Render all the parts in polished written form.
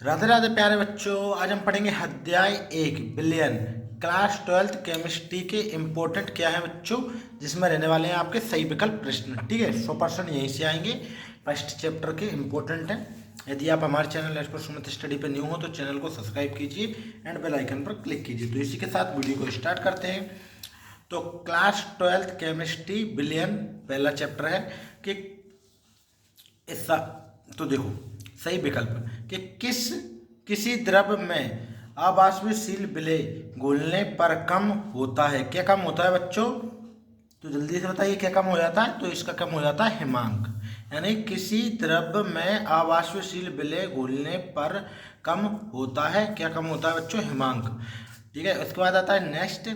राधे राधे प्यारे बच्चों, आज हम पढ़ेंगे अध्याय 1 बिलियन क्लास 12th केमिस्ट्री के इम्पोर्टेंट क्या है बच्चों, जिसमें रहने वाले हैं आपके सही विकल्प प्रश्न। ठीक है, 100% यहीं से आएंगे। फर्स्ट चैप्टर के इम्पोर्टेंट हैं। यदि आप हमारे channel as per Sumit study पर न्यू हो तो चैनल को सब्सक्राइब कीजिए एंड बेल आइकन पर क्लिक कीजिए। तो इसी के साथ वीडियो को स्टार्ट करते हैं। तो क्लास 12th केमिस्ट्री बिलियन पहला चैप्टर है कि ऐसा। तो देखो सही विकल्प कि किसी द्रव्य में अवाष्पशील विलेय घोलने पर कम होता है। क्या कम होता है बच्चों? तो जल्दी से बताइए क्या कम हो जाता है। तो इसका कम हो जाता है हिमांक। यानी किसी द्रव्य में अवाष्पशील विलेय घोलने पर कम होता है। क्या कम होता है बच्चों? हिमांक। ठीक है, उसके बाद आता है नेक्स्ट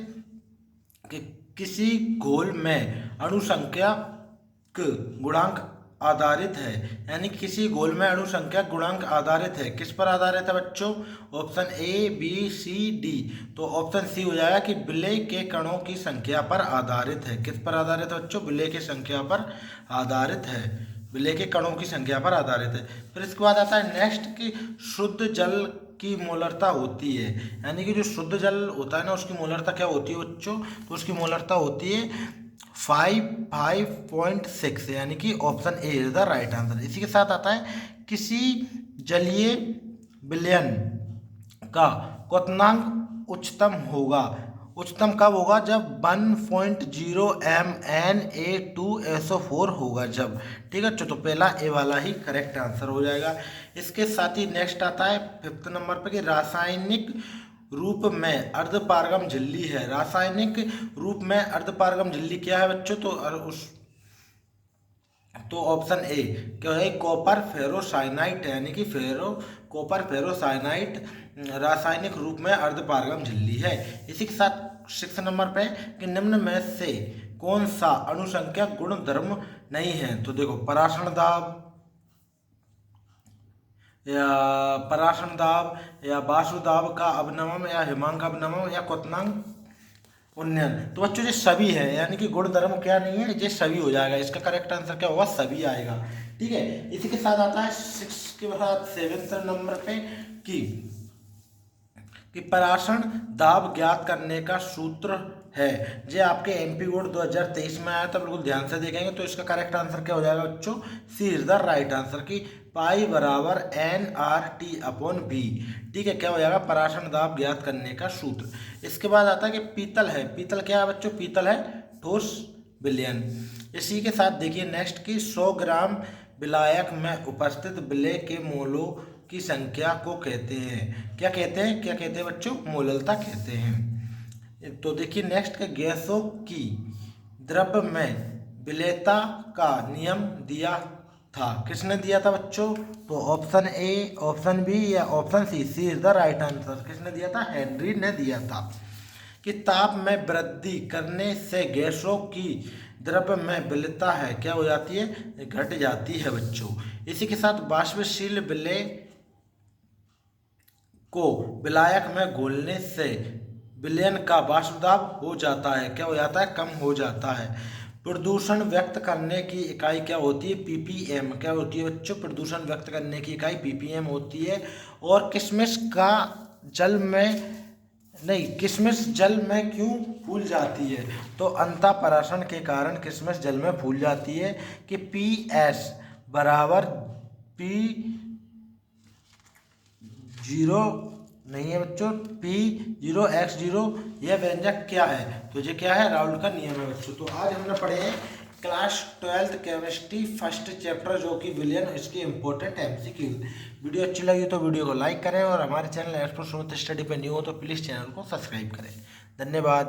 कि किसी घोल में अणुसंख्यक गुणांक आधारित है। यानी किसी घोल में अणुसंख्यक गुणांक आधारित है। किस पर आधारित है बच्चों? Option A, B, C, D. तो ऑप्शन सी हो जाएगा कि विलेय के कणों की संख्या पर आधारित है। किस पर आधारित है बच्चों? विलेय की संख्या पर आधारित है। विलेय के कणों की संख्या पर आधारित है। फिर इसके बाद आता है नेक्स्ट कि शुद्ध जल की मोलरता होती है। यानी कि जो शुद्ध जल होता है ना, उसकी मोलरता क्या होती है बच्चों? तो उसकी मोलरता होती है 5.6। यानी कि option A is the right answer. इसी के साथ आता है किसी जलीय विलयन का क्वथनांक उच्चतम होगा। उच्चतम कब होगा? जब 1.0 MnA2SO4 होगा जब। ठीक है, तो पहला ए वाला ही करेक्ट आंसर हो जाएगा। इसके साथ ही नेक्स्ट आता है 5th नंबर पे कि रासायनिक रूप में अर्धपारगम झिल्ली है। रासायनिक रूप में अर्धपारगम झिल्ली क्या है बच्चों? तो ऑप्शन ए क्या है? कॉपर फेरोसाइनाइट। यानी कि कॉपर फेरोसाइनाइट रासायनिक रूप में अर्धपारगम झिल्ली है। इसी के साथ 6 नंबर पे कि निम्न में से कौन सा अणुसंख्यक गुण धर्म नहीं है। तो देखो पराशर दाब या वाष्पदाब का अवनमन या हिमांक अवनमन या क्वथनांक उन्नयन। तो बच्चों ये सभी है। यानी कि गुण धर्म क्या नहीं है, ये सभी हो जाएगा। इसका करेक्ट आंसर क्या होगा? सभी आएगा। ठीक है, इसी के साथ आता है 6 के बाद 7th नंबर पे कि पराशर दाब ज्ञात करने का सूत्र है। जो आपके एमपी बोर्ड 2023 में आया था, बिल्कुल ध्यान से देखेंगे। तो इसका करेक्ट आंसर क्या हो जाएगा बच्चों? सी इज द राइट आंसर की पाई बराबर nRT/V। ठीक है, क्या हो जाएगा? पराशर दाब ज्ञात करने का सूत्र। इसके बाद आता है कि पीतल है। पीतल क्या है बच्चों? पीतल है ठोस विलयन। इसी के साथ देखिए नेक्स्ट की 100 ग्राम विलायक में उपस्थित विलेय के मोलों की संख्या को कहते हैं। क्या कहते हैं? क्या कहते हैं बच्चों? मोललता कहते हैं। तो देखिए नेक्स्ट के गैसों की द्रव्य में विलेयता का नियम दिया था। किसने दिया था बच्चों? तो ऑप्शन ए, ऑप्शन बी या option C. C is the right answer. किसने दिया था? हेनरी ने दिया था। कि ताप में वृद्धि करने से गैसों की द्रव्य में विलेयता है क्या हो जाती है? घट जाती है बच्चों। इसी के साथ वाष्पशील विलेय को विलायक में घोलने से विलयन का वाष्पदाब हो जाता है। क्या हो जाता है? कम हो जाता है। प्रदूषण व्यक्त करने की इकाई क्या होती है? ppm। क्या होती है बच्चों? प्रदूषण व्यक्त करने की इकाई ppm होती है। और किशमिश जल में क्यों फूल जाती है? तो अंतःपराशरण के कारण किशमिश जल में फूल जाती है कि PS बराबर P0 नहीं है बच्चों, P0x0। यह व्यंजक क्या है? तो ये क्या है? राउल्ट का नियम है बच्चों। तो आज हमने पढ़े हैं class 12th chemistry first chapter जो कि विलयन, इसके इंपॉर्टेंट MCQ। वीडियो अच्छी लगी तो वीडियो को लाइक करें और हमारे channel as per Sumit study पे न्यू हो तो प्लीज़ चैनल को सब्सक्राइब करें। धन्यवाद।